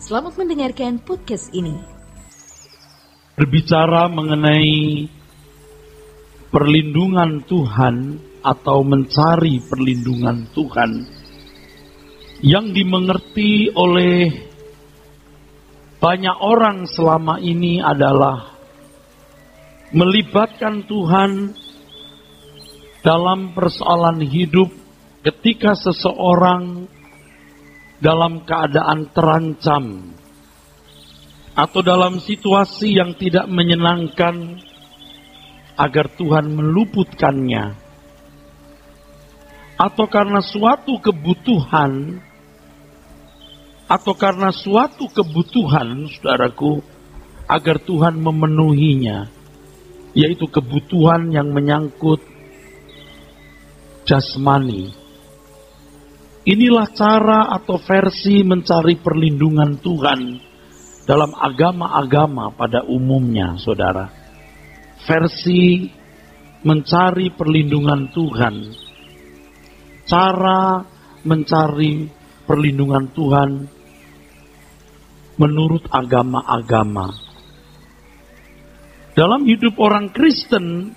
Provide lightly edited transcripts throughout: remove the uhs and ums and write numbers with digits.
Selamat mendengarkan podcast ini. Berbicara mengenai perlindungan Tuhan atau mencari perlindungan Tuhan yang dimengerti oleh banyak orang selama ini adalah melibatkan Tuhan dalam persoalan hidup ketika seseorang dalam keadaan terancam atau dalam situasi yang tidak menyenangkan, agar Tuhan meluputkannya, atau karena suatu kebutuhan, saudaraku, agar Tuhan memenuhinya, yaitu kebutuhan yang menyangkut jasmani. Inilah cara atau versi mencari perlindungan Tuhan dalam agama-agama pada umumnya, saudara. Versi mencari perlindungan Tuhan. Cara mencari perlindungan Tuhan menurut agama-agama. Dalam hidup orang Kristen,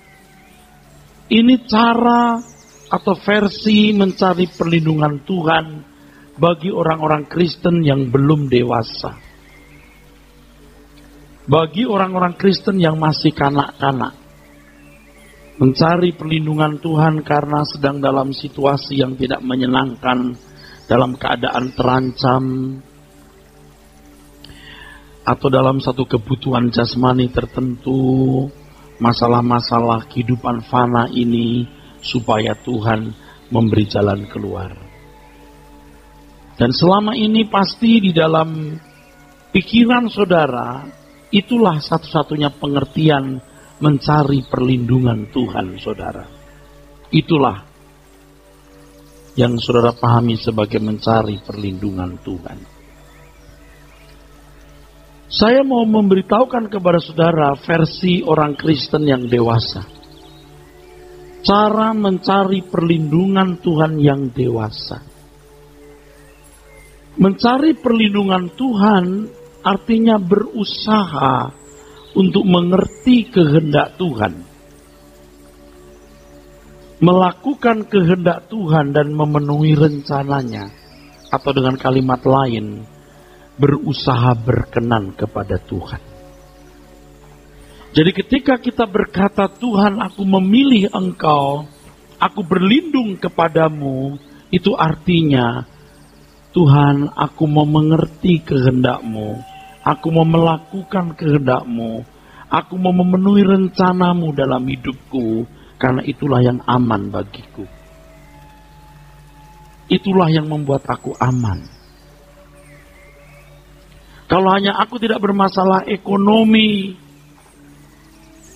ini cara atau versi mencari perlindungan Tuhan bagi orang-orang Kristen yang belum dewasa. Bagi orang-orang Kristen yang masih kanak-kanak. Mencari perlindungan Tuhan karena sedang dalam situasi yang tidak menyenangkan, dalam keadaan terancam, atau dalam satu kebutuhan jasmani tertentu, masalah-masalah kehidupan fana ini, supaya Tuhan memberi jalan keluar. Dan selama ini pasti di dalam pikiran saudara, itulah satu-satunya pengertian mencari perlindungan Tuhan, saudara. Itulah yang saudara pahami sebagai mencari perlindungan Tuhan. Saya mau memberitahukan kepada saudara versi orang Kristen yang dewasa. Cara mencari perlindungan Tuhan yang dewasa. Mencari perlindungan Tuhan artinya berusaha untuk mengerti kehendak Tuhan. Melakukan kehendak Tuhan dan memenuhi rencananya. Atau dengan kalimat lain, berusaha berkenan kepada Tuhan. Jadi ketika kita berkata, Tuhan, aku memilih Engkau, aku berlindung kepadamu, itu artinya, Tuhan, aku mau mengerti kehendak-Mu, aku mau melakukan kehendak-Mu, aku mau memenuhi rencana-Mu dalam hidupku, karena itulah yang aman bagiku. Itulah yang membuat aku aman. Kalau hanya aku tidak bermasalah ekonomi,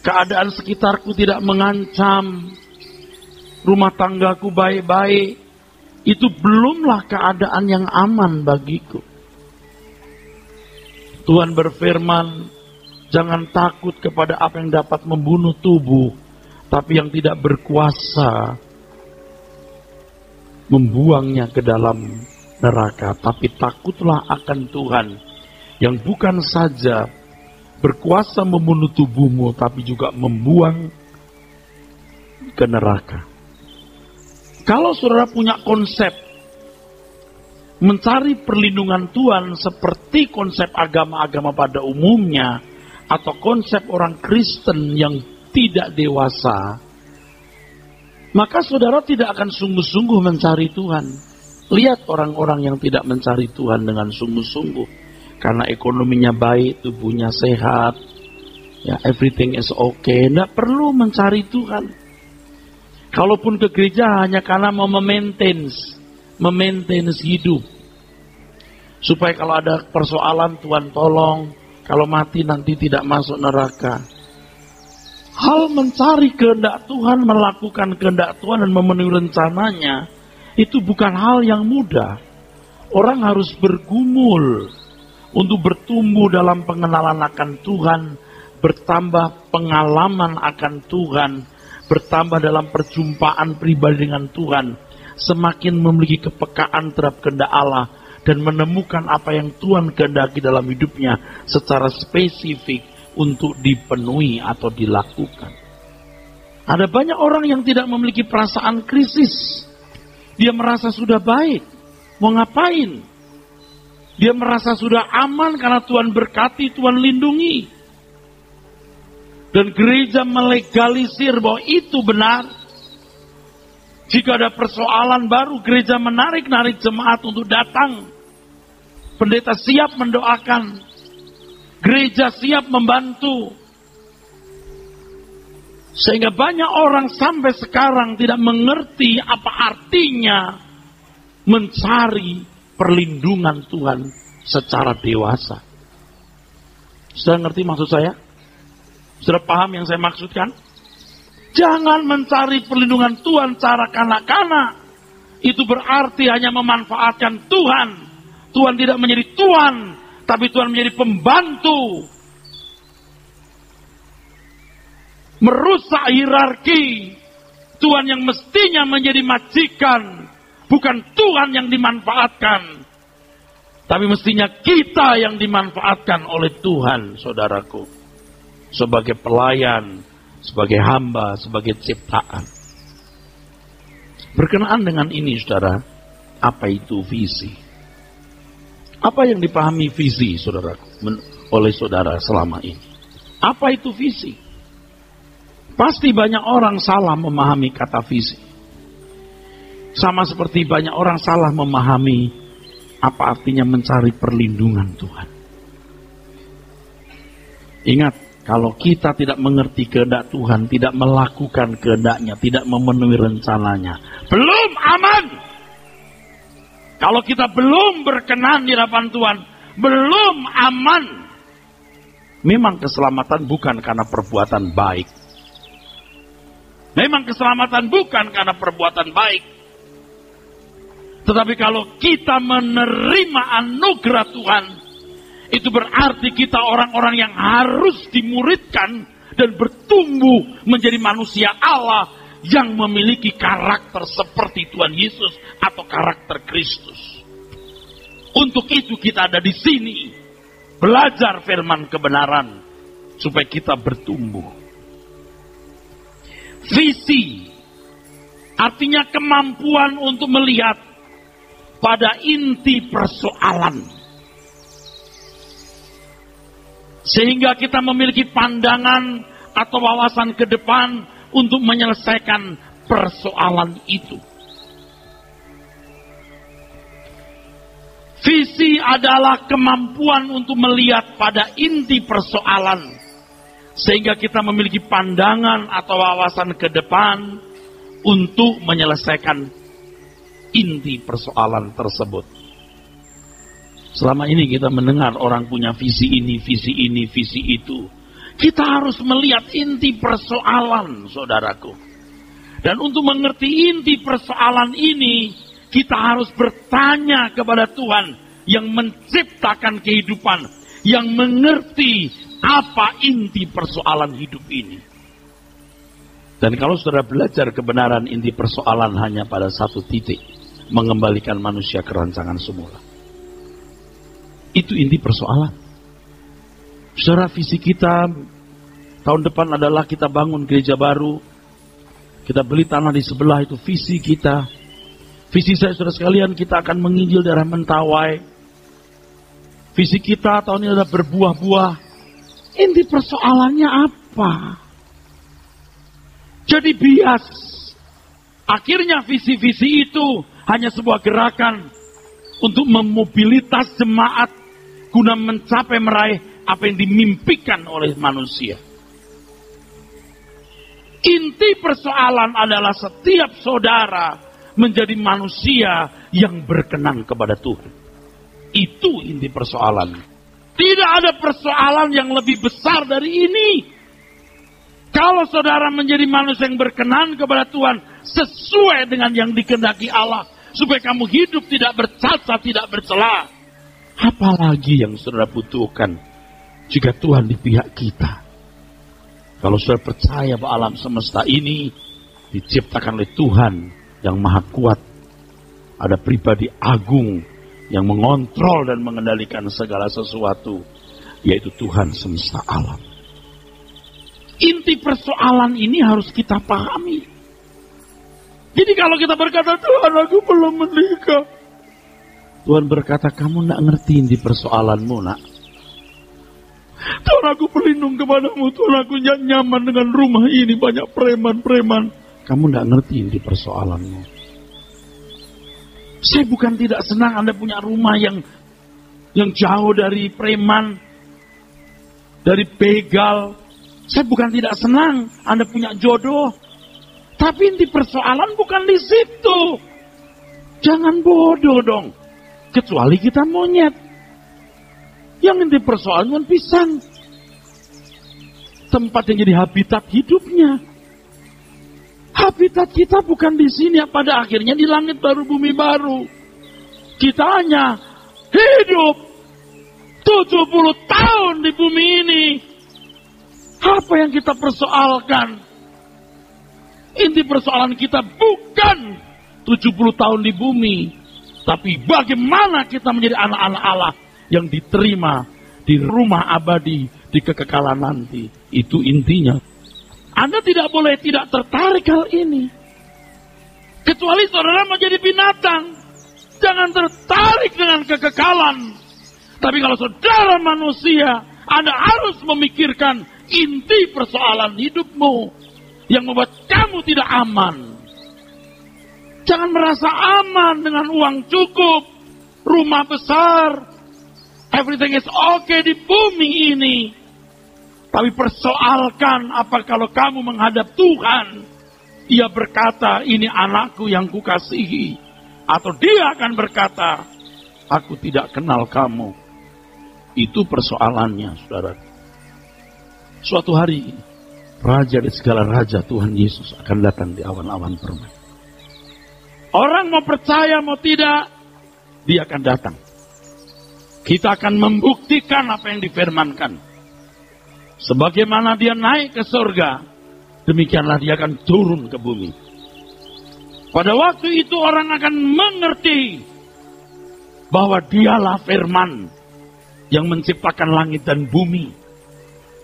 keadaan sekitarku tidak mengancam, rumah tanggaku baik-baik, itu belumlah keadaan yang aman bagiku. Tuhan berfirman, jangan takut kepada apa yang dapat membunuh tubuh, tapi yang tidak berkuasa membuangnya ke dalam neraka. Tapi takutlah akan Tuhan, yang bukan saja berkuasa membunuh tubuhmu, tapi juga membuang ke neraka. Kalau saudara punya konsep mencari perlindungan Tuhan seperti konsep agama-agama pada umumnya, atau konsep orang Kristen yang tidak dewasa, maka saudara tidak akan sungguh-sungguh mencari Tuhan. Lihat orang-orang yang tidak mencari Tuhan dengan sungguh-sungguh. Karena ekonominya baik, tubuhnya sehat, ya everything is okay, tidak perlu mencari Tuhan. Kalaupun ke gereja hanya karena mau memaintain hidup, supaya kalau ada persoalan Tuhan tolong, kalau mati nanti tidak masuk neraka. Hal mencari kehendak Tuhan, melakukan kehendak Tuhan dan memenuhi rencananya, itu bukan hal yang mudah. Orang harus bergumul untuk bertumbuh dalam pengenalan akan Tuhan, bertambah pengalaman akan Tuhan, bertambah dalam perjumpaan pribadi dengan Tuhan, semakin memiliki kepekaan terhadap kehendak Allah, dan menemukan apa yang Tuhan kehendaki dalam hidupnya secara spesifik untuk dipenuhi atau dilakukan. Ada banyak orang yang tidak memiliki perasaan krisis. Dia merasa sudah baik, mau ngapain? Dia merasa sudah aman karena Tuhan berkati, Tuhan lindungi. Dan gereja melegalisir bahwa itu benar. Jika ada persoalan baru, gereja menarik-narik jemaat untuk datang. Pendeta siap mendoakan. Gereja siap membantu. Sehingga banyak orang sampai sekarang tidak mengerti apa artinya mencari perlindungan Tuhan secara dewasa. Sudah ngerti maksud saya? Sudah paham yang saya maksudkan? Jangan mencari perlindungan Tuhan cara kanak-kanak. Itu berarti hanya memanfaatkan Tuhan. Tuhan tidak menjadi Tuhan, tapi Tuhan menjadi pembantu. Merusak hierarki. Tuhan yang mestinya menjadi majikan, bukan Tuhan yang dimanfaatkan, tapi mestinya kita yang dimanfaatkan oleh Tuhan, saudaraku, sebagai pelayan, sebagai hamba, sebagai ciptaan. Berkenaan dengan ini, saudara, apa itu visi? Apa yang dipahami visi, saudaraku, oleh saudara selama ini? Apa itu visi? Pasti banyak orang salah memahami kata visi. Sama seperti banyak orang salah memahami apa artinya mencari perlindungan Tuhan. Ingat, kalau kita tidak mengerti kehendak Tuhan, tidak melakukan kehendaknya, tidak memenuhi rencananya, belum aman. Kalau kita belum berkenan di hadapan Tuhan, belum aman. Memang keselamatan bukan karena perbuatan baik. Memang keselamatan bukan karena perbuatan baik. Tetapi kalau kita menerima anugerah Tuhan, itu berarti kita orang-orang yang harus dimuridkan dan bertumbuh menjadi manusia Allah yang memiliki karakter seperti Tuhan Yesus atau karakter Kristus. Untuk itu kita ada di sini, belajar firman kebenaran supaya kita bertumbuh. Visi artinya kemampuan untuk melihat pada inti persoalan. Sehingga kita memiliki pandangan atau wawasan ke depan untuk menyelesaikan persoalan itu. Visi adalah kemampuan untuk melihat pada inti persoalan. Sehingga kita memiliki pandangan atau wawasan ke depan untuk menyelesaikan inti persoalan tersebut. Selama ini kita mendengar orang punya visi ini, visi ini, visi itu. Kita harus melihat inti persoalan, saudaraku. Dan untuk mengerti inti persoalan ini, kita harus bertanya kepada Tuhan yang menciptakan kehidupan, yang mengerti apa inti persoalan hidup ini. Dan kalau saudara belajar kebenaran inti persoalan hanya pada satu titik, mengembalikan manusia ke rancangan semula. Itu inti persoalan. Saudara, visi kita tahun depan adalah kita bangun gereja baru. Kita beli tanah di sebelah, itu visi kita. Visi saya, saudara sekalian, kita akan menginjil daerah Mentawai. Visi kita tahun ini adalah berbuah-buah. Inti persoalannya apa? Jadi bias. Akhirnya visi-visi itu hanya sebuah gerakan untuk memobilitas jemaat guna mencapai meraih apa yang dimimpikan oleh manusia. Inti persoalan adalah setiap saudara menjadi manusia yang berkenan kepada Tuhan. Itu inti persoalan. Tidak ada persoalan yang lebih besar dari ini. Kalau saudara menjadi manusia yang berkenan kepada Tuhan, sesuai dengan yang dikehendaki Allah, supaya kamu hidup tidak bercacat, tidak bercela. Apalagi yang saudara butuhkan jika Tuhan di pihak kita? Kalau saudara percaya bahwa alam semesta ini diciptakan oleh Tuhan yang maha kuat, ada pribadi agung yang mengontrol dan mengendalikan segala sesuatu, yaitu Tuhan semesta alam. Inti persoalan ini harus kita pahami. Jadi kalau kita berkata, Tuhan aku belum menikah, Tuhan berkata, kamu tidak ngerti inti persoalanmu, nak. Tuhan aku berlindung kepadamu, Tuhan aku nyaman dengan rumah ini, banyak preman-preman. Kamu tidak ngerti inti persoalanmu. Saya bukan tidak senang Anda punya rumah yang jauh dari preman, dari begal. Saya bukan tidak senang Anda punya jodoh. Tapi inti persoalan bukan di situ. Jangan bodoh dong. Kecuali kita monyet. Yang inti persoalan kan pisang. Tempat yang jadi habitat hidupnya. Habitat kita bukan di sini, pada akhirnya di langit baru, bumi baru. Kita hanya hidup 70 tahun di bumi ini. Apa yang kita persoalkan? Inti persoalan kita bukan 70 tahun di bumi, tapi bagaimana kita menjadi anak-anak Allah yang diterima di rumah abadi, di kekekalan nanti. Itu intinya. Anda tidak boleh tidak tertarik hal ini. Kecuali saudara menjadi binatang. Jangan tertarik dengan kekekalan. Tapi kalau saudara manusia, Anda harus memikirkan inti persoalan hidupmu yang membuat kamu tidak aman. Jangan merasa aman dengan uang cukup, rumah besar, everything is okay di bumi ini. Tapi persoalkan apa kalau kamu menghadap Tuhan, Dia berkata, ini anakku yang kukasihi. Atau Dia akan berkata, aku tidak kenal kamu. Itu persoalannya, saudara. Suatu hari, Raja dari segala raja, Tuhan Yesus akan datang di awan-awan permai. Orang mau percaya, mau tidak, Dia akan datang. Kita akan membuktikan apa yang difirmankan. Sebagaimana Dia naik ke surga, demikianlah Dia akan turun ke bumi. Pada waktu itu orang akan mengerti bahwa Dialah firman yang menciptakan langit dan bumi.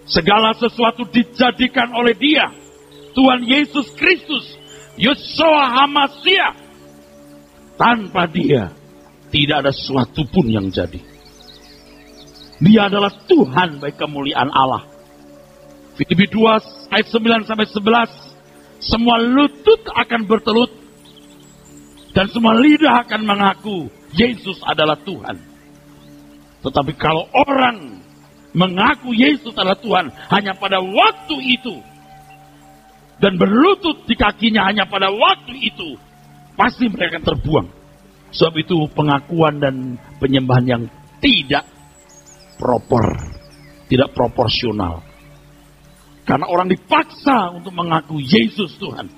Segala sesuatu dijadikan oleh Dia, Tuhan Yesus Kristus, Yeshua HaMashiach. Tanpa Dia tidak ada sesuatu pun yang jadi. Dia adalah Tuhan bagi kemuliaan Allah. Filipi 2 ayat 9-11. Semua lutut akan bertelut dan semua lidah akan mengaku Yesus adalah Tuhan. Tetapi kalau orang mengaku Yesus adalah Tuhan hanya pada waktu itu dan berlutut di kakinya hanya pada waktu itu, pasti mereka akan terbuang. Sebab itu pengakuan dan penyembahan yang tidak proporsional. Karena orang dipaksa untuk mengaku Yesus Tuhan.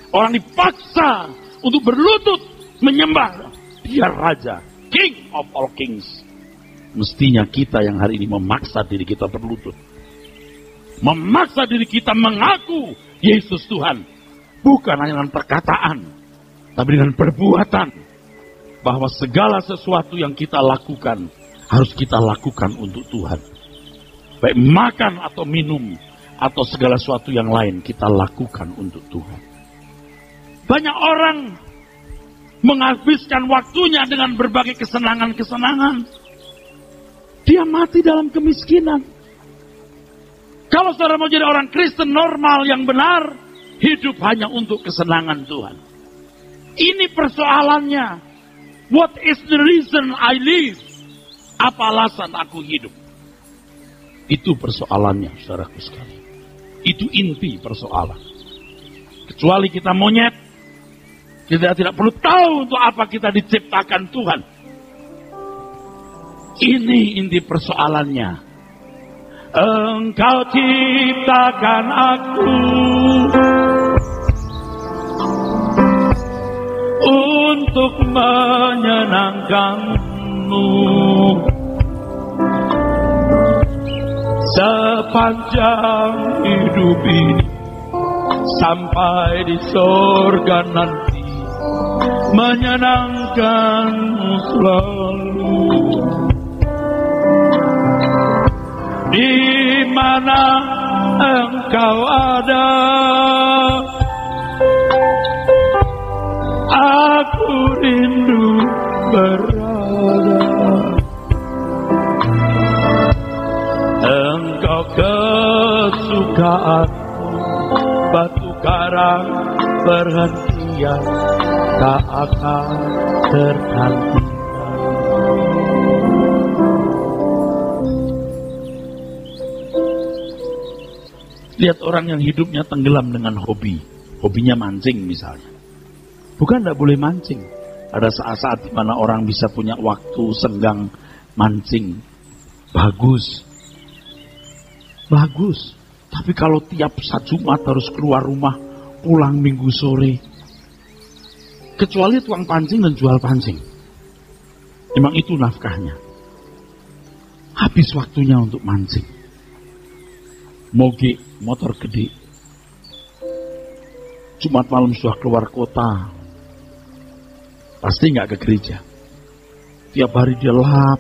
Orang dipaksa untuk berlutut menyembah Dia Raja, King of all kings. Mestinya kita yang hari ini memaksa diri kita berlutut. Memaksa diri kita mengaku Yesus Tuhan. Bukan hanya dengan perkataan, tapi dengan perbuatan. Bahwa segala sesuatu yang kita lakukan harus kita lakukan untuk Tuhan. Baik makan atau minum atau segala sesuatu yang lain kita lakukan untuk Tuhan. Banyak orang menghabiskan waktunya dengan berbagai kesenangan-kesenangan. Dia mati dalam kemiskinan. Kalau saudara mau jadi orang Kristen normal yang benar, hidup hanya untuk kesenangan Tuhan. Ini persoalannya. What is the reason I live? Apa alasan aku hidup? Itu persoalannya, saudaraku sekalian. Itu inti persoalan. Kecuali kita monyet, kita tidak perlu tahu untuk apa kita diciptakan Tuhan. Ini inti persoalannya. Engkau ciptakan aku untuk menyenangkanmu. Sepanjang hidup ini sampai di surga nanti, menyenangkanmu selalu. Di mana engkau ada, aku rindu berada. Engkau kesukaanku, batu karang perhentian tak akan tergantikan. Lihat orang yang hidupnya tenggelam dengan hobi. Hobinya mancing misalnya. Bukan tidak boleh mancing. Ada saat-saat di mana orang bisa punya waktu senggang mancing. Bagus. Bagus. Tapi kalau tiap Jumat harus keluar rumah, pulang Minggu sore. Kecuali tukang pancing dan jual pancing. Memang itu nafkahnya. Habis waktunya untuk mancing. Moge motor gede. Jumat malam sudah keluar kota. Pasti nggak ke gereja. Tiap hari dia lap.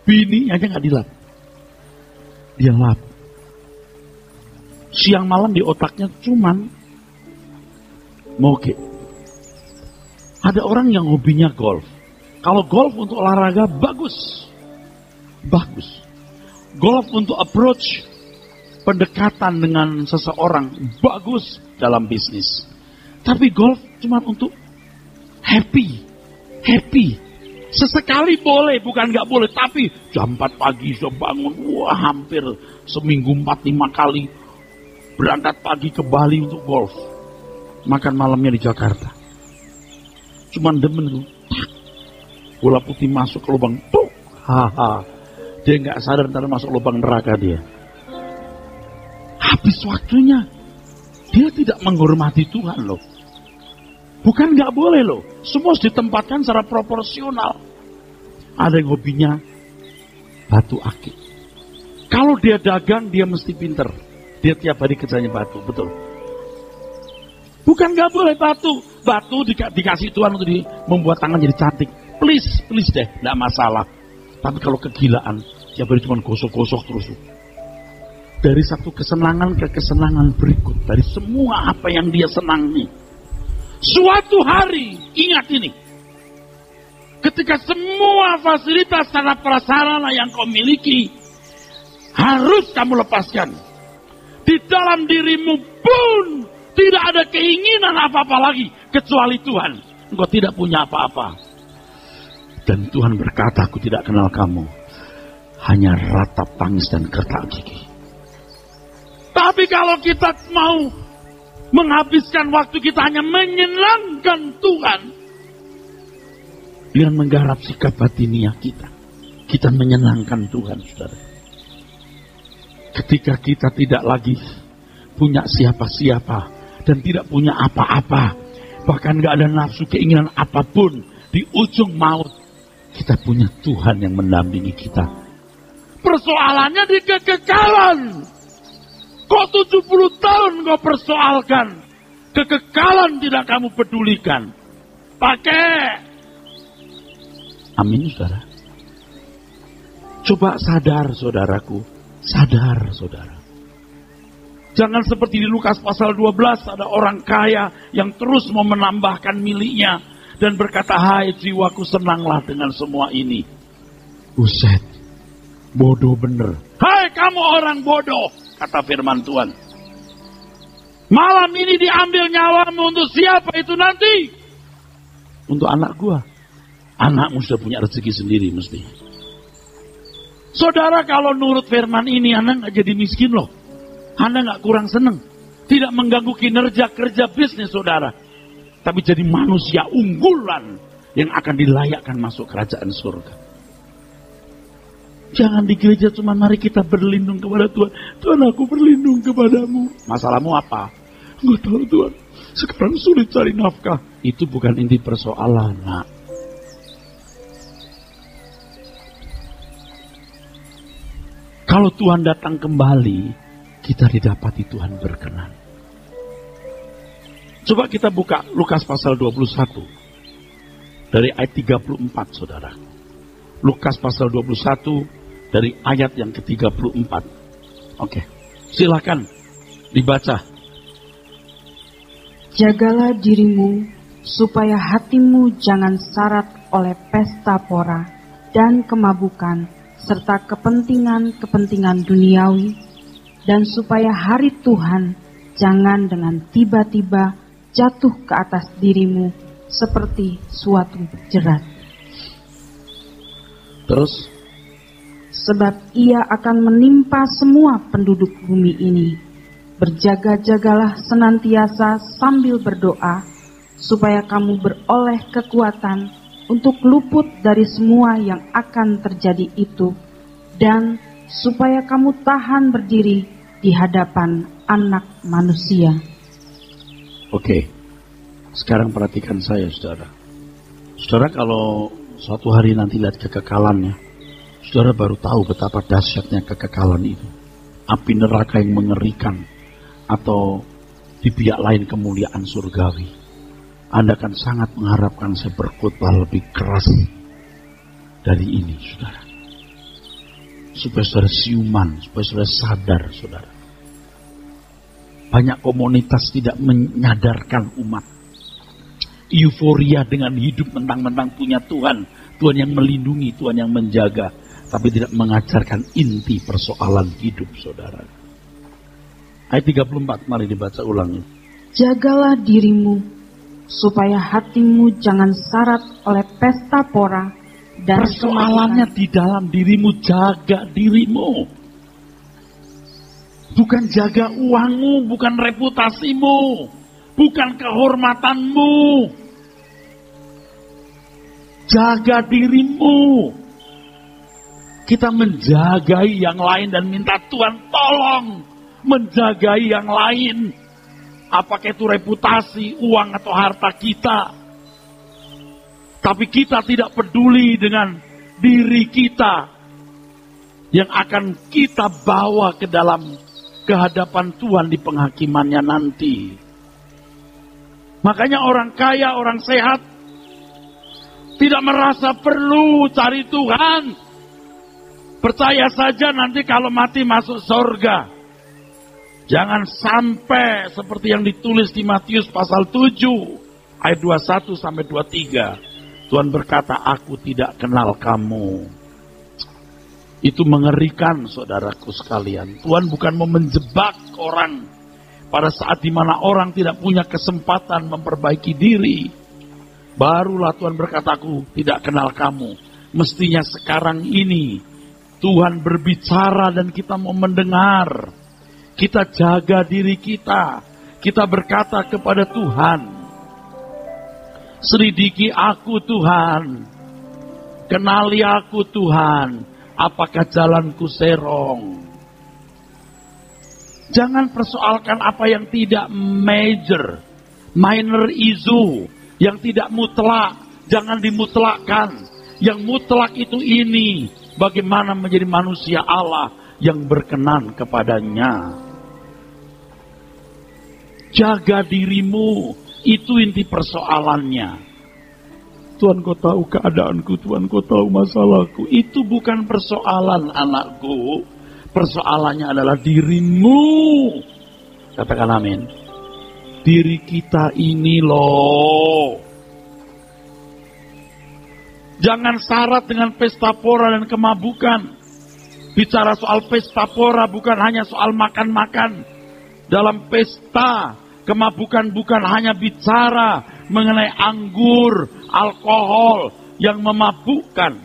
Bini aja nggak dilap. Dia lap. Siang malam di otaknya cuman moge. Ada orang yang hobinya golf. Kalau golf untuk olahraga bagus. Bagus. Golf untuk approach pendekatan dengan seseorang bagus dalam bisnis. Tapi golf cuma untuk happy. Sesekali boleh, bukan nggak boleh. Tapi jam 4 pagi sudah bangun, wah hampir seminggu 4-5 kali berangkat pagi ke Bali untuk golf. Makan malamnya di Jakarta. Cuman demen tuh, bola putih masuk ke lubang, tuh, haha. Dia nggak sadar ntar masuk lubang neraka dia. Habis waktunya. Dia tidak menghormati Tuhan loh. Bukan nggak boleh loh. Semua harus ditempatkan secara proporsional. Ada yang hobinya batu akik. Kalau dia dagang dia mesti pinter. Dia tiap hari kerjanya batu, betul. Bukan nggak boleh batu. Batu dikasih Tuhan untuk membuat tangan jadi cantik. Please deh, nggak masalah. Tapi kalau kegilaan, tiap hari cuma gosok-gosok terus. Dari satu kesenangan ke kesenangan berikut. Dari semua apa yang dia senangi. Suatu hari, ingat ini. Ketika semua fasilitas sarana prasarana yang kau miliki, harus kamu lepaskan. Di dalam dirimu pun, tidak ada keinginan apa-apa lagi. Kecuali Tuhan. Engkau tidak punya apa-apa. Dan Tuhan berkata, aku tidak kenal kamu. Hanya ratap tangis dan gertak gigi. Tapi kalau kita mau menghabiskan waktu kita hanya menyenangkan Tuhan. Dengan menggarap sikap batiniah kita. Kita menyenangkan Tuhan, saudara. Ketika kita tidak lagi punya siapa-siapa. Dan tidak punya apa-apa. Bahkan gak ada nafsu keinginan apapun. Di ujung maut. Kita punya Tuhan yang mendampingi kita. Persoalannya di kekekalan. Kok 70 tahun kau persoalkan. Kekekalan tidak kamu pedulikan. Pakai. Amin, saudara. Coba sadar, saudaraku. Sadar, saudara. Jangan seperti di Lukas pasal 12. Ada orang kaya yang terus mau menambahkan miliknya. Dan berkata, hai jiwaku senanglah dengan semua ini. Buset, bodoh bener. Hai kamu orang bodoh, kata firman Tuhan. Malam ini diambil nyawamu untuk siapa itu nanti? Untuk anak gua. Anakmu sudah punya rezeki sendiri mesti. Saudara kalau nurut firman ini, Anda gak jadi miskin loh. Anda gak kurang seneng. Tidak mengganggu kinerja kerja bisnis saudara. Tapi jadi manusia unggulan yang akan dilayakkan masuk kerajaan surga. Jangan di gereja cuma mari kita berlindung kepada Tuhan. Tuhan, aku berlindung kepadamu. Masalahmu apa? Enggak tahu Tuhan. Sekarang sulit cari nafkah. Itu bukan inti persoalan, nak. Kalau Tuhan datang kembali, kita didapati Tuhan berkenan. Coba kita buka Lukas pasal 21. Dari ayat 34, saudara. Lukas pasal 21 dari ayat yang ke-34. Oke, silakan dibaca. Jagalah dirimu supaya hatimu jangan syarat oleh pesta pora dan kemabukan serta kepentingan-kepentingan duniawi, dan supaya hari Tuhan jangan dengan tiba-tiba jatuh ke atas dirimu seperti suatu jerat. Terus? Sebab ia akan menimpa semua penduduk bumi ini. Berjaga-jagalah senantiasa sambil berdoa, supaya kamu beroleh kekuatan untuk luput dari semua yang akan terjadi itu, dan supaya kamu tahan berdiri di hadapan Anak Manusia. Oke, sekarang perhatikan saya, saudara. Saudara, kalau suatu hari nanti lihat kekekalannya, saudara baru tahu betapa dahsyatnya kekekalan itu. Api neraka yang mengerikan, atau di pihak lain kemuliaan surgawi. Anda akan sangat mengharapkan saya berkhotbah lebih keras dari ini, saudara. Supaya saudara siuman, supaya saudara sadar, saudara. Banyak komunitas tidak menyadarkan umat. Euforia dengan hidup mentang-mentang punya Tuhan. Tuhan yang melindungi, Tuhan yang menjaga. Tapi tidak mengajarkan inti persoalan hidup, saudara. Ayat 34, mari dibaca ulang. Jagalah dirimu, supaya hatimu jangan syarat oleh pesta pora dan persoalannya di dalam dirimu. Jaga dirimu. Bukan jaga uangmu, bukan reputasimu, bukan kehormatanmu. Jaga dirimu. Kita menjagai yang lain dan minta Tuhan tolong menjagai yang lain. Apakah itu reputasi, uang atau harta kita. Tapi kita tidak peduli dengan diri kita yang akan kita bawa ke dalam kehadapan Tuhan di penghakimannya nanti. Makanya orang kaya, orang sehat tidak merasa perlu cari Tuhan. Percaya saja nanti kalau mati masuk surga. Jangan sampai seperti yang ditulis di Matius pasal 7 ayat 21 sampai 23. Tuhan berkata, aku tidak kenal kamu. Itu mengerikan, saudaraku sekalian. Tuhan bukan mau menjebak orang pada saat dimana orang tidak punya kesempatan memperbaiki diri. Barulah Tuhan berkata, aku tidak kenal kamu. Mestinya sekarang ini Tuhan berbicara dan kita mau mendengar. Kita jaga diri kita. Kita berkata kepada Tuhan, selidiki aku Tuhan. Kenali aku Tuhan. Apakah jalanku serong? Jangan persoalkan apa yang tidak major. Minor issue. Yang tidak mutlak. Jangan dimutlakkan. Yang mutlak itu ini. Bagaimana menjadi manusia Allah yang berkenan kepadanya. Jaga dirimu, itu inti persoalannya. Tuhan, kau tahu keadaanku, Tuhan, kau tahu masalahku. Itu bukan persoalan, anakku. Persoalannya adalah dirimu. Katakan amin. Diri kita ini loh. Jangan syarat dengan pesta pora dan kemabukan. Bicara soal pesta pora bukan hanya soal makan-makan. Dalam pesta, kemabukan bukan hanya bicara mengenai anggur, alkohol yang memabukkan.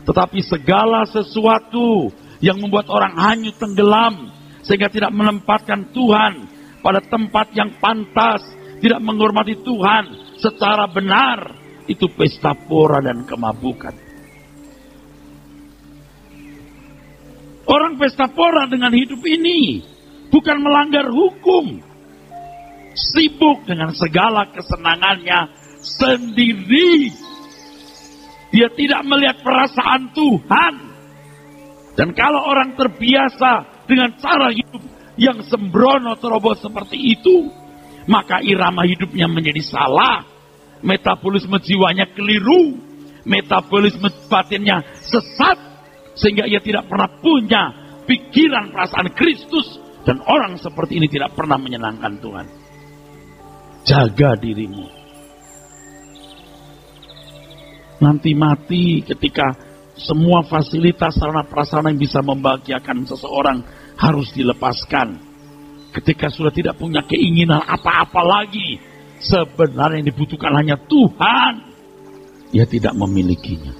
Tetapi segala sesuatu yang membuat orang hanyut tenggelam, sehingga tidak menempatkan Tuhan pada tempat yang pantas, tidak menghormati Tuhan secara benar, itu pesta pora dan kemabukan. Orang pesta pora dengan hidup ini bukan melanggar hukum. Sibuk dengan segala kesenangannya sendiri. Dia tidak melihat perasaan Tuhan. Dan kalau orang terbiasa dengan cara hidup yang sembrono terobos seperti itu, maka irama hidupnya menjadi salah, metabolisme jiwanya keliru, metabolisme batinnya sesat, sehingga ia tidak pernah punya pikiran perasaan Kristus, dan orang seperti ini tidak pernah menyenangkan Tuhan. Jaga dirimu. Nanti mati ketika semua fasilitas sarana prasarana yang bisa membahagiakan seseorang harus dilepaskan. Ketika sudah tidak punya keinginan apa-apa lagi, sebenarnya yang dibutuhkan hanya Tuhan. Ia tidak memilikinya.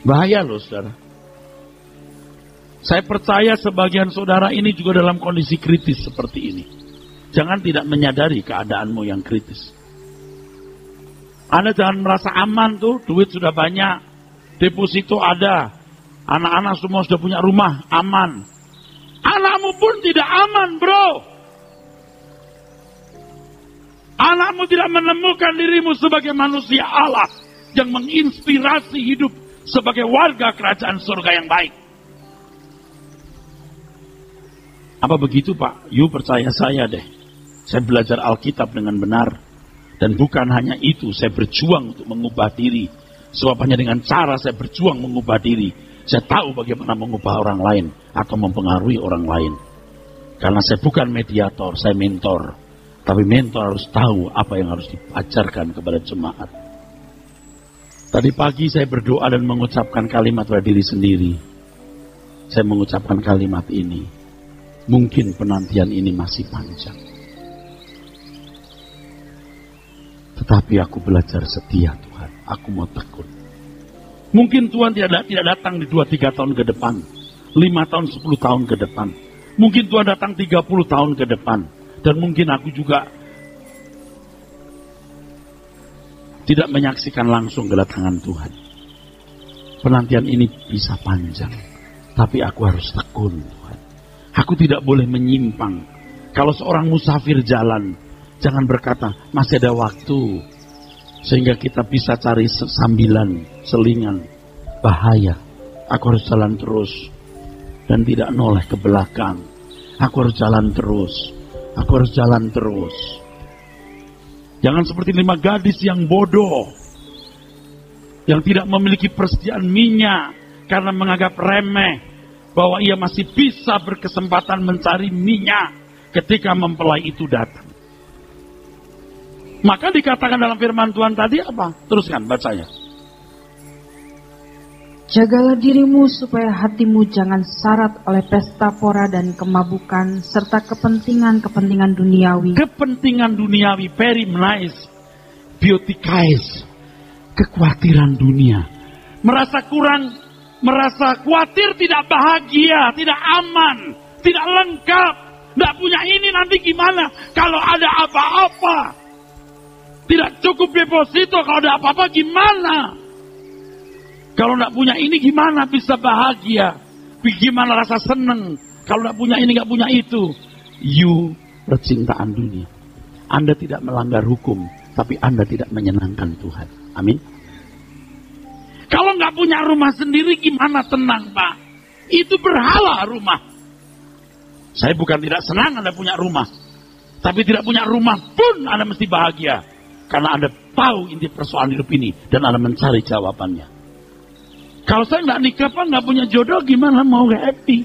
Bahaya loh saudara. Saya percaya sebagian saudara ini juga dalam kondisi kritis seperti ini. Jangan tidak menyadari keadaanmu yang kritis. Anda jangan merasa aman tuh, duit sudah banyak, deposito ada, anak-anak semua sudah punya rumah, aman. Anakmu pun tidak aman, bro. Anakmu tidak menemukan dirimu sebagai manusia Allah yang menginspirasi hidup sebagai warga kerajaan surga yang baik. Apa begitu, Pak? You percaya saya deh. Saya belajar Alkitab dengan benar. Dan bukan hanya itu, saya berjuang untuk mengubah diri. Sebab hanya dengan cara saya berjuang mengubah diri, saya tahu bagaimana mengubah orang lain atau mempengaruhi orang lain. Karena saya bukan mediator, saya mentor. Tapi mentor harus tahu apa yang harus diajarkan kepada jemaat. Tadi pagi saya berdoa dan mengucapkan kalimat pada diri sendiri. Saya mengucapkan kalimat ini. Mungkin penantian ini masih panjang. Tetapi aku belajar setia Tuhan. Aku mau tekun. Mungkin Tuhan tidak datang di 2-3 tahun ke depan. 5 tahun, 10 tahun ke depan. Mungkin Tuhan datang 30 tahun ke depan. Dan mungkin aku juga tidak menyaksikan langsung kedatangan Tuhan. Penantian ini bisa panjang. Tapi aku harus tekun Tuhan. Aku tidak boleh menyimpang. Kalau seorang musafir jalan, jangan berkata, masih ada waktu. Sehingga kita bisa cari sambilan, selingan. Bahaya. Aku harus jalan terus. Dan tidak noleh ke belakang. Aku harus jalan terus. Aku harus jalan terus. Jangan seperti 5 gadis yang bodoh. Yang tidak memiliki persediaan minyak. Karena menganggap remeh. Bahwa ia masih bisa berkesempatan mencari minyak. Ketika mempelai itu datang. Maka dikatakan dalam firman Tuhan tadi apa? Teruskan bacanya. Jagalah dirimu supaya hatimu jangan syarat oleh pesta pora dan kemabukan serta kepentingan-kepentingan duniawi. Kepentingan duniawi, perimnais, biotikais, kekhawatiran dunia. Merasa kurang, merasa khawatir, tidak bahagia, tidak aman, tidak lengkap, tidak punya ini nanti gimana kalau ada apa-apa. Tidak cukup deposito, kalau ada apa-apa gimana? Kalau tidak punya ini gimana bisa bahagia? Gimana rasa senang? Kalau tidak punya ini, tidak punya itu. You percintaan dunia. Anda tidak melanggar hukum, tapi Anda tidak menyenangkan Tuhan. Amin. Kalau nggak punya rumah sendiri gimana tenang, Pak? Itu berhala rumah. Saya bukan tidak senang Anda punya rumah. Tapi tidak punya rumah pun Anda mesti bahagia. Karena Anda tahu inti persoalan hidup ini. Dan Anda mencari jawabannya. Kalau saya nggak nikah, Pak, nggak punya jodoh, gimana mau happy?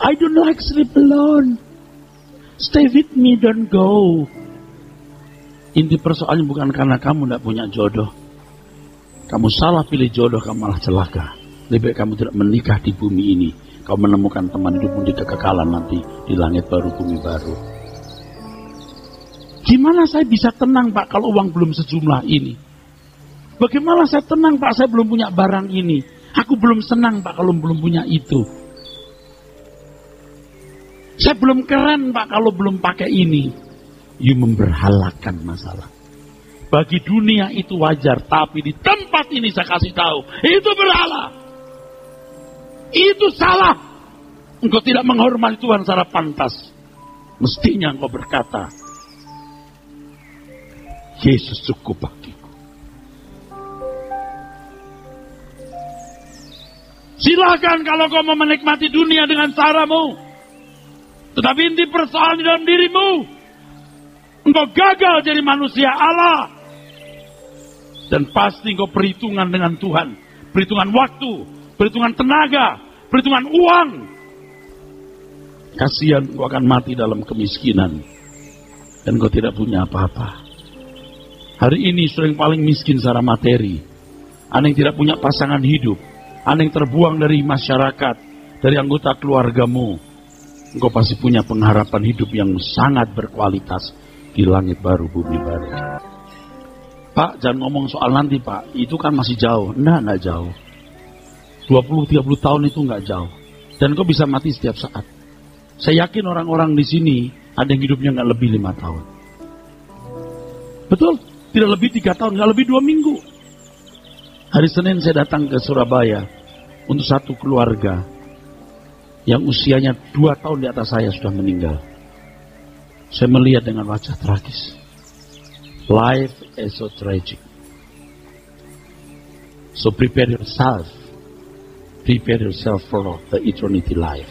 I don't like sleep alone. Stay with me, don't go. Inti persoalannya bukan karena kamu nggak punya jodoh. Kamu salah pilih jodoh, kamu malah celaka. Lebih baik kamu tidak menikah di bumi ini. Kau menemukan teman hidupmu di kekekalan nanti. Di langit baru, bumi baru. Gimana saya bisa tenang, Pak, kalau uang belum sejumlah ini? Bagaimana saya tenang, Pak, saya belum punya barang ini? Aku belum senang, Pak, kalau belum punya itu. Saya belum keren, Pak, kalau belum pakai ini. You memberhalakan masalah. Bagi dunia itu wajar, tapi di tempat ini saya kasih tahu, itu berhala. Itu salah. Engkau tidak menghormati Tuhan secara pantas. Mestinya engkau berkata, Yesus cukup bagiku. Silakan kalau kau mau menikmati dunia dengan caramu. Tetapi inti persoalan di dalam dirimu. Engkau gagal jadi manusia Allah. Dan pasti engkau perhitungan dengan Tuhan. Perhitungan waktu, perhitungan tenaga, perhitungan uang. Kasihan engkau akan mati dalam kemiskinan. Dan engkau tidak punya apa-apa. Hari ini sudah yang paling miskin secara materi. Anda yang tidak punya pasangan hidup. Anda yang terbuang dari masyarakat, dari anggota keluargamu. Engkau pasti punya pengharapan hidup yang sangat berkualitas di langit baru, bumi baru. Pak, jangan ngomong soal nanti Pak, itu kan masih jauh. Enggak jauh. 20-30 tahun itu enggak jauh. Dan engkau bisa mati setiap saat. Saya yakin orang-orang di sini ada yang hidupnya enggak lebih 5 tahun. Betul, tidak lebih 3 tahun, enggak lebih 2 minggu. Hari Senin saya datang ke Surabaya untuk satu keluarga yang usianya 2 tahun di atas saya sudah meninggal. Saya melihat dengan wajah tragis. Life is so tragic. So prepare yourself. Prepare yourself for the eternity life.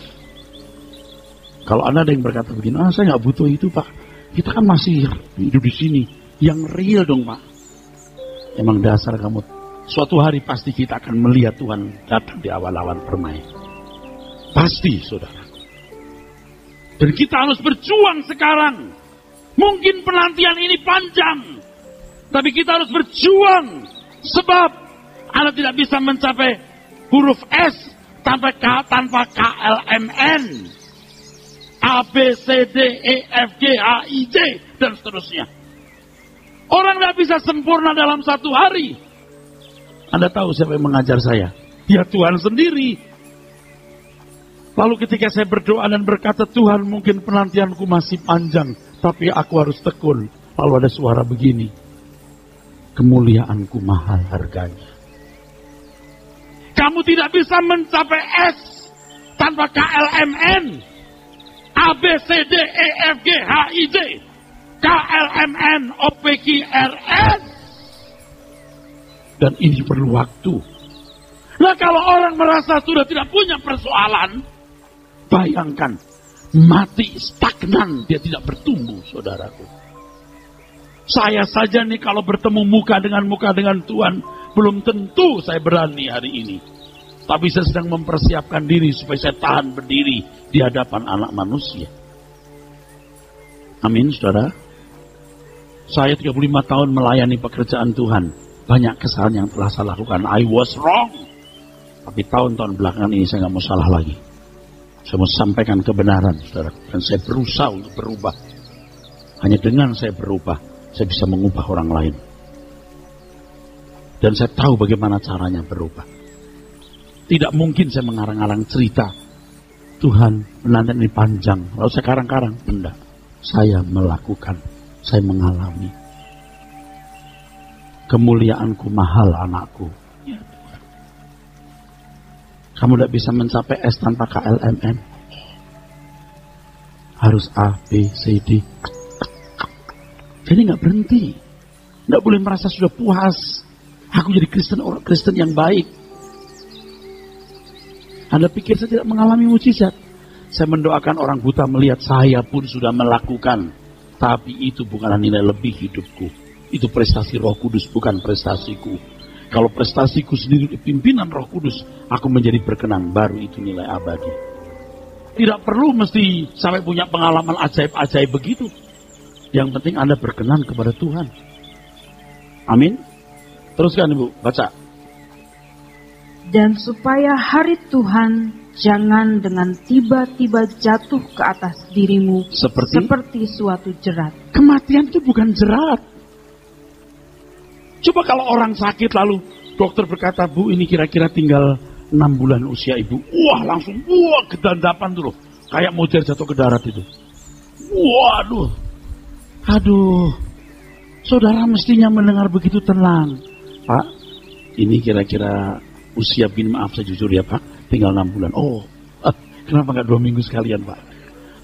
Kalau Anda ada yang berkata begini, saya nggak butuh itu Pak. Kita kan masih hidup di sini. Yang real dong Pak. Emang dasar kamu. Suatu hari pasti kita akan melihat Tuhan datang di awan-awan permai. Pasti saudara. Dan kita harus berjuang sekarang. Mungkin penantian ini panjang. Tapi kita harus berjuang. Sebab Anda tidak bisa mencapai huruf S tanpa KLMN. A, B, C, D, E, F, G, H, I, J. Dan seterusnya. Orang tidak bisa sempurna dalam satu hari. Anda tahu siapa yang mengajar saya? Ya Tuhan sendiri. Lalu ketika saya berdoa dan berkata, Tuhan mungkin penantianku masih panjang, tapi aku harus tekun. Lalu ada suara begini, kemuliaanku mahal harganya. Kamu tidak bisa mencapai S tanpa KLMN. A, B, C, D, E, F, G, H, I, J. KLMN, O, P, Q, R, S. Dan ini perlu waktu. Nah kalau orang merasa sudah tidak punya persoalan, bayangkan, mati stagnan, dia tidak bertumbuh, saudaraku. Saya saja nih kalau bertemu muka dengan Tuhan, belum tentu saya berani hari ini. Tapi saya sedang mempersiapkan diri supaya saya tahan berdiri di hadapan anak manusia. Amin, saudara. Saya 35 tahun melayani pekerjaan Tuhan. Banyak kesalahan yang telah saya lakukan. I was wrong. Tapi tahun-tahun belakangan ini saya nggak mau salah lagi. Saya mau sampaikan kebenaran, saudara. Dan saya berusaha untuk berubah. Hanya dengan saya berubah, saya bisa mengubah orang lain. Dan saya tahu bagaimana caranya berubah. Tidak mungkin saya mengarang-arang cerita. Tuhan, penantian ini panjang. Lalu saya karang-karang. Tidak. Saya melakukan. Saya mengalami. Kemuliaanku mahal anakku. Ya Tuhan. Kamu tidak bisa mencapai S tanpa KLMN. Harus A, B, C, D. Jadi nggak berhenti. Nggak boleh merasa sudah puas. Aku jadi orang Kristen yang baik. Anda pikir saya tidak mengalami mujizat? Saya mendoakan orang buta melihat, saya pun sudah melakukan. Tapi itu bukanlah nilai lebih hidupku. Itu prestasi Roh Kudus, bukan prestasiku. Kalau prestasiku sendiri di pimpinan Roh Kudus, aku menjadi berkenan, baru itu nilai abadi. Tidak perlu mesti sampai punya pengalaman ajaib-ajaib begitu. Yang penting Anda berkenan kepada Tuhan. Amin. Teruskan Ibu, baca. Dan supaya hari Tuhan jangan dengan tiba-tiba jatuh ke atas dirimu seperti suatu jerat. Kematian itu bukan jerat. Coba kalau orang sakit lalu dokter berkata, Bu ini kira-kira tinggal 6 bulan usia ibu. Wah langsung, kedandapan tuh loh. Kayak mau jatuh ke darat itu. Waduh. Aduh. Saudara mestinya mendengar begitu tenang. Pak, ini kira-kira usia maaf saya jujur ya Pak, tinggal 6 bulan. Oh, kenapa nggak 2 minggu sekalian Pak?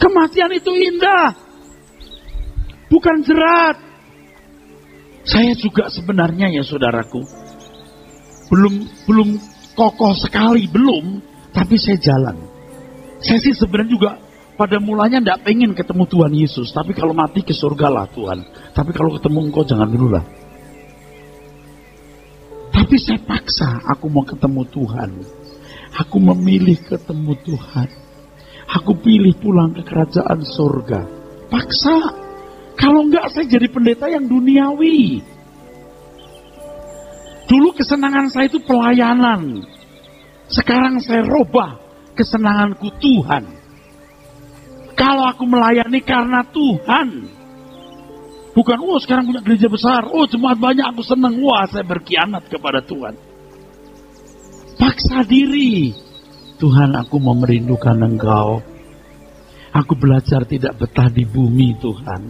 Kematian itu indah. Bukan jerat. Saya juga sebenarnya ya saudaraku, belum kokoh sekali, belum, tapi saya jalan. Saya sih sebenarnya juga pada mulanya tidak pengen ketemu Tuhan Yesus, tapi kalau mati ke surga lah Tuhan. Tapi kalau ketemu engkau jangan dulu lah. Tapi saya paksa, aku mau ketemu Tuhan. Aku memilih ketemu Tuhan. Aku pilih pulang ke kerajaan surga. Paksa. Kalau enggak saya jadi pendeta yang duniawi. Dulu kesenangan saya itu pelayanan. Sekarang saya robah kesenanganku Tuhan. Kalau aku melayani karena Tuhan. Bukan, sekarang punya gereja besar. Jemaat banyak, aku senang. Saya berkhianat kepada Tuhan. Paksa diri. Tuhan, aku mau merindukan Engkau. Aku belajar tidak betah di bumi, Tuhan.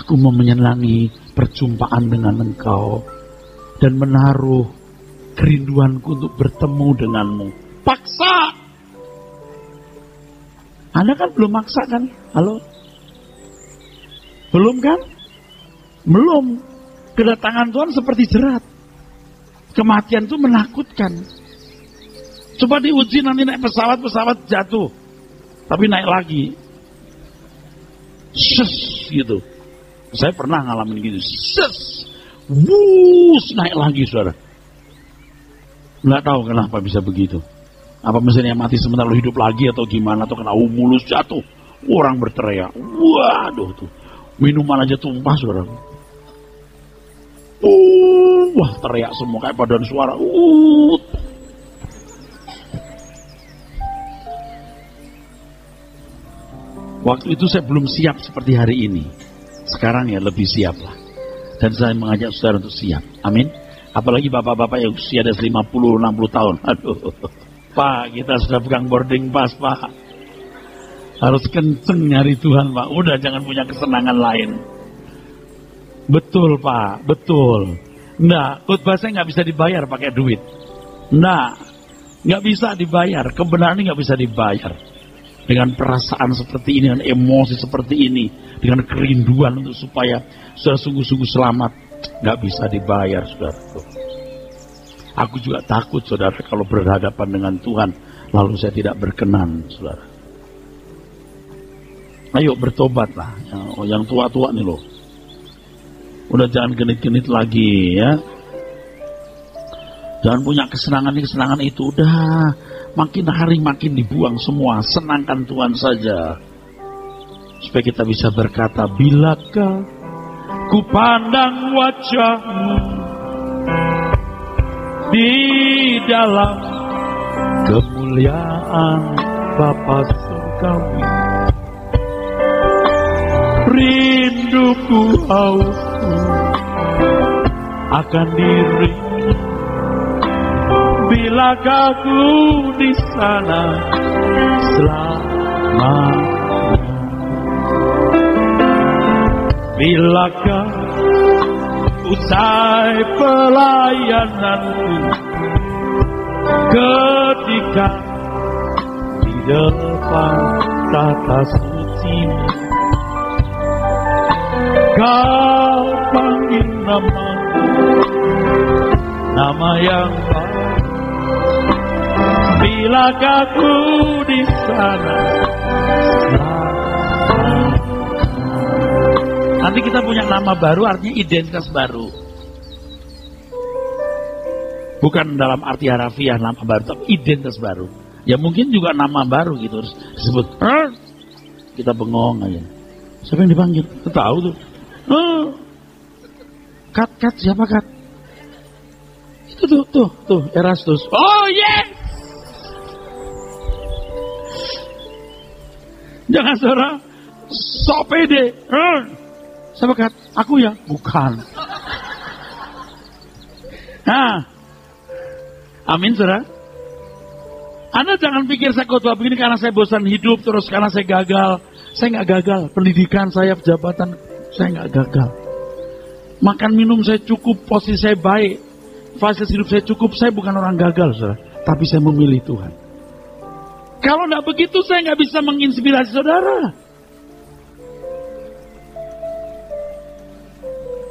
Aku mau menyenangi perjumpaan dengan Engkau. Dan menaruh kerinduanku untuk bertemu denganmu. Paksa! Anda kan belum maksa kan? Halo? Belum kan? Belum. Kedatangan Tuhan seperti jerat. Kematian itu menakutkan. Coba diuji nanti naik pesawat jatuh. Tapi naik lagi. Ses gitu. Saya pernah ngalamin gitu. Ses. Naik lagi saudara. Nggak tahu kenapa bisa begitu. Apa mesinnya mati sebentar lalu hidup lagi atau gimana, atau kena mulus jatuh. Orang berteriak. Waduh tuh. Minuman aja tumpah saudara. Wah teriak semua kayak paduan suara. Waktu itu saya belum siap seperti hari ini. Sekarang ya lebih siap lah. Dan saya mengajak saudara untuk siap. Amin. Apalagi bapak-bapak yang usia ada 50-60 tahun. Aduh. Pak, kita sudah pegang boarding pass, Pak. Harus kenceng nyari Tuhan, Pak. Udah jangan punya kesenangan lain. Betul, Pak. Betul. Nah, khotbah saya nggak bisa dibayar pakai duit. Nah, nggak bisa dibayar. Kebenaran ini nggak bisa dibayar. Dengan perasaan seperti ini, dengan emosi seperti ini, dengan kerinduan untuk supaya saudara sungguh-sungguh selamat, nggak bisa dibayar, saudara. Aku juga takut, saudara, kalau berhadapan dengan Tuhan, lalu saya tidak berkenan, saudara. Ayo bertobatlah, yang tua-tua nih loh. Udah jangan genit-genit lagi ya. Jangan punya kesenangan itu, udah. Makin hari makin dibuang semua. Senangkan Tuhan saja. Supaya kita bisa berkata, bilakah ku pandang wajahmu di dalam kemuliaan Bapa surgawi. Rinduku hausku akan dirimu. Bilakah ku di sana selamanya? Bilakah usai pelayananku, ketika di depan tata suci kau panggil nama yang baik. Bilakah ku di sana? Nanti kita punya nama baru, artinya identitas baru. Bukan dalam arti harafiah nama baru, tapi identitas baru. Ya mungkin juga nama baru gitu harus disebut. Kita bengong aja. Siapa yang dipanggil? Kita tahu tuh. Kat, siapa Kat? Itu tuh, Erastus. Oh yes! Jangan saudara, sok pede. Siapa Kat? Aku ya? Bukan. Nah, amin saudara. Anda jangan pikir saya khotbah begini karena saya bosan hidup, terus karena saya gagal. Saya nggak gagal. Pendidikan saya, jabatan saya nggak gagal. Makan minum saya cukup, posisi saya baik, fasilitas hidup saya cukup. Saya bukan orang gagal, saudara. Tapi saya memilih Tuhan. Kalau tidak begitu, saya nggak bisa menginspirasi saudara.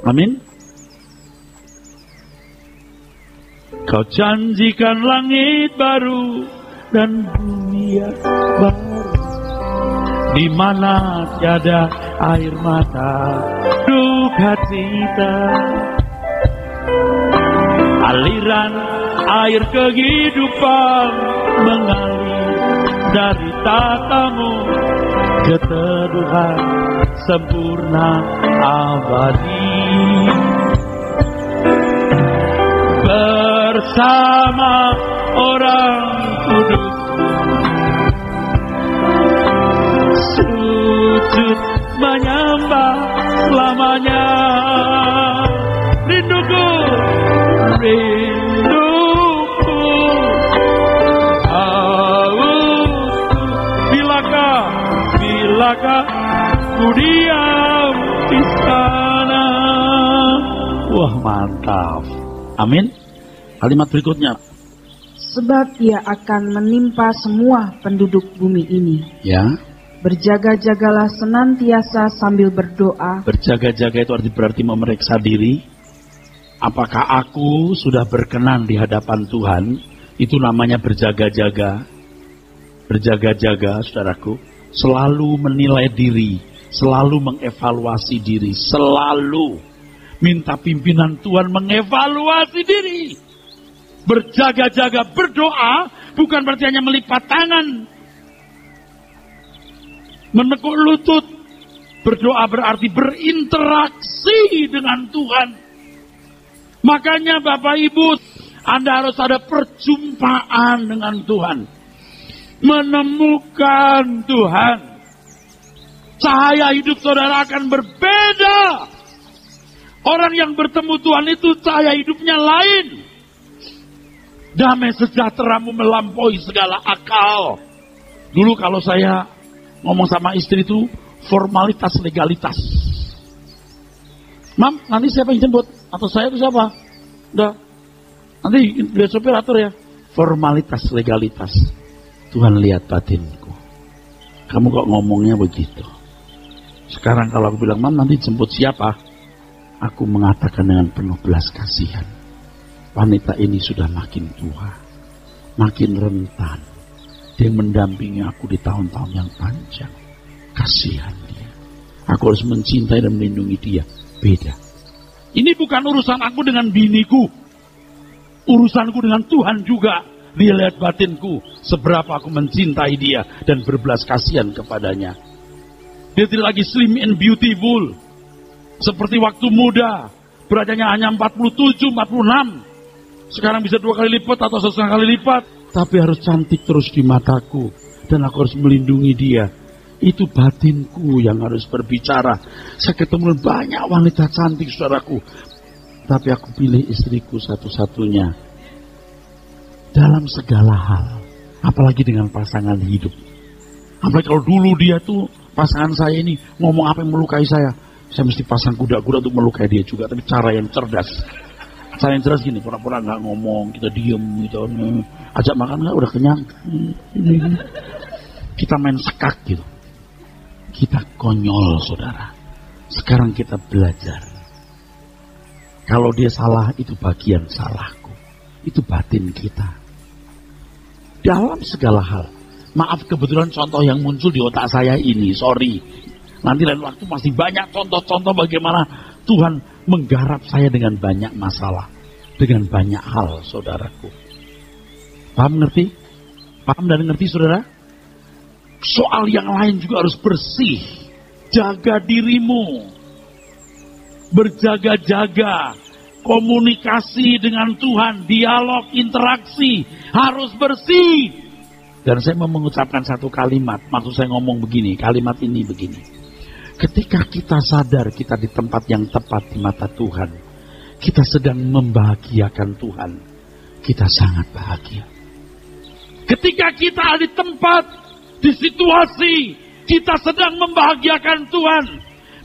Amin. Kau janjikan langit baru dan bumi yang baru. di mana tiada air mata, duka cita. Aliran air kehidupan mengalir dari tatamu, keteduhan sempurna abadi. Bersama orang kudus sujud menyembah selamanya. Rinduku, rinduku, hausku, bilakah ku diam di sana. Wah, mantap. Amin. Kalimat berikutnya. Sebab ia akan menimpa semua penduduk bumi ini. Ya. Berjaga-jagalah senantiasa sambil berdoa. Berjaga-jaga itu berarti memeriksa diri. Apakah aku sudah berkenan di hadapan Tuhan? Itu namanya berjaga-jaga. Berjaga-jaga, saudaraku. Selalu menilai diri. Selalu mengevaluasi diri. Selalu minta pimpinan Tuhan mengevaluasi diri. Berjaga-jaga, berdoa bukan berarti hanya melipat tangan, menekuk lutut. Berdoa berarti berinteraksi dengan Tuhan. Makanya Bapak Ibu, Anda harus ada perjumpaan dengan Tuhan, menemukan Tuhan. Cahaya hidup saudara akan berbeda. Orang yang bertemu Tuhan itu cahaya hidupnya lain. Damai sejahteramu melampaui segala akal. Dulu kalau saya ngomong sama istri itu formalitas legalitas. Mam, nanti siapa yang jemput? Atau saya itu siapa? Udah. Nanti biar sopir atur ya. Formalitas legalitas. Tuhan lihat batinku. Kamu kok ngomongnya begitu? Sekarang kalau aku bilang, Mam nanti jemput siapa? Aku mengatakan dengan penuh belas kasihan. Wanita ini sudah makin tua, makin rentan. Dia mendampingi aku di tahun-tahun yang panjang. Kasihan dia. Aku harus mencintai dan melindungi dia. Beda. Ini bukan urusan aku dengan biniku. Urusanku dengan Tuhan juga. Dia lihat batinku. Seberapa aku mencintai dia dan berbelas kasihan kepadanya. Dia tidak lagi slim and beautiful. Seperti waktu muda. Beratnya hanya 47, 46. Sekarang bisa 2 kali lipat atau 1,5 kali lipat. Tapi harus cantik terus di mataku. Dan aku harus melindungi dia. Itu batinku yang harus berbicara. Saya ketemu banyak wanita cantik saudaraku. Tapi aku pilih istriku satu-satunya. Dalam segala hal. Apalagi dengan pasangan hidup. Apalagi kalau dulu dia tuh pasangan saya ini ngomong apa yang melukai saya. Saya mesti pasang kuda-kuda untuk melukai dia juga. Tapi cara yang cerdas. Cara yang cerdas gini. Pura-pura gak ngomong. Kita diem gitu. Ajak makan gak? Udah kenyang. Kita main sekak gitu. Kita konyol saudara. Sekarang kita belajar. Kalau dia salah itu bagian salahku. Itu batin kita. Dalam segala hal. Maaf kebetulan contoh yang muncul di otak saya ini. Sorry. Nanti lain waktu masih banyak contoh-contoh bagaimana Tuhan menggarap saya dengan banyak masalah. Dengan banyak hal saudaraku. Paham ngerti? Paham dan ngerti saudara? Soal yang lain juga harus bersih. Jaga dirimu. Berjaga-jaga. Komunikasi dengan Tuhan. Dialog, interaksi. Harus bersih. Dan saya mau mengucapkan satu kalimat. Maksud saya ngomong begini. Kalimat ini begini. Ketika kita sadar kita di tempat yang tepat di mata Tuhan. Kita sedang membahagiakan Tuhan. Kita sangat bahagia. Ketika kita di tempat, di situasi, kita sedang membahagiakan Tuhan.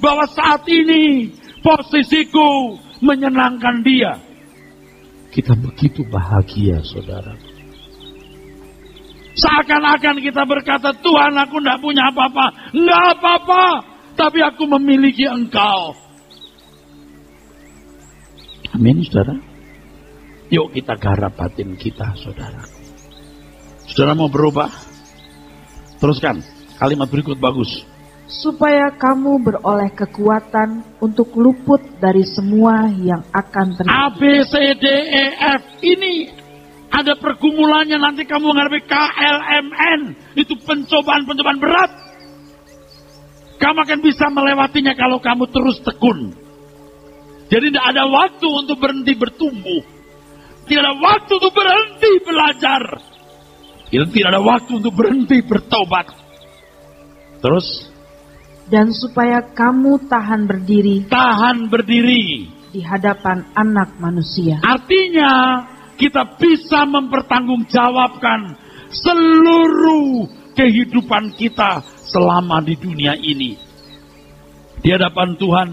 Bahwa saat ini posisiku menyenangkan dia. Kita begitu bahagia saudara. Seakan-akan kita berkata, Tuhan aku tidak punya apa-apa. Enggak apa-apa. Tapi aku memiliki Engkau. Amin saudara. Yuk kita garap batin kita saudara. Saudara mau berubah? Teruskan. Kalimat berikut bagus. Supaya kamu beroleh kekuatan untuk luput dari semua yang akan terjadi. A, B, C, D, E, F. Ini ada pergumulannya, nanti kamu menghadapi KLMN. Itu pencobaan-pencobaan berat. Kamu akan bisa melewatinya kalau kamu terus tekun. Jadi tidak ada waktu untuk berhenti bertumbuh. Tidak ada waktu untuk berhenti belajar. Tidak ada waktu untuk berhenti bertobat. Terus? Dan supaya kamu tahan berdiri. Tahan berdiri. Di hadapan anak manusia. Artinya kita bisa mempertanggungjawabkan seluruh kehidupan kita selama di dunia ini. Di hadapan Tuhan,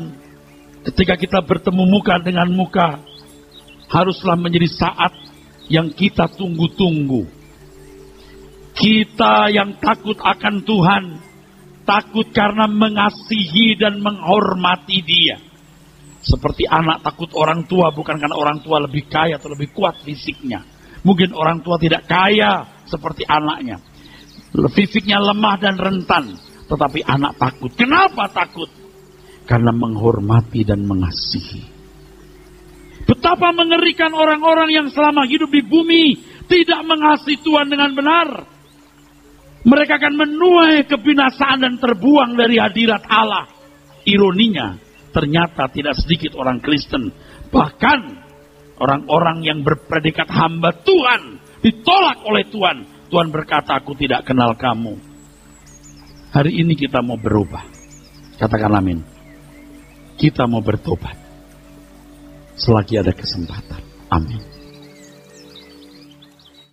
ketika kita bertemu muka dengan muka, haruslah menjadi saat yang kita tunggu-tunggu. Kita yang takut akan Tuhan, takut karena mengasihi dan menghormati Dia. Seperti anak takut orang tua, bukan karena orang tua lebih kaya atau lebih kuat fisiknya. Mungkin orang tua tidak kaya seperti anaknya. Fisiknya lemah dan rentan, tetapi anak takut. Kenapa takut? Karena menghormati dan mengasihi. Betapa mengerikan orang-orang yang selama hidup di bumi tidak mengasihi Tuhan dengan benar. Mereka akan menuai kebinasaan dan terbuang dari hadirat Allah. Ironinya, ternyata tidak sedikit orang Kristen, bahkan orang-orang yang berpredikat hamba Tuhan, ditolak oleh Tuhan. Tuhan berkata, aku tidak kenal kamu. Hari ini kita mau berubah. Katakan amin. Kita mau bertobat. Selagi ada kesempatan. Amin.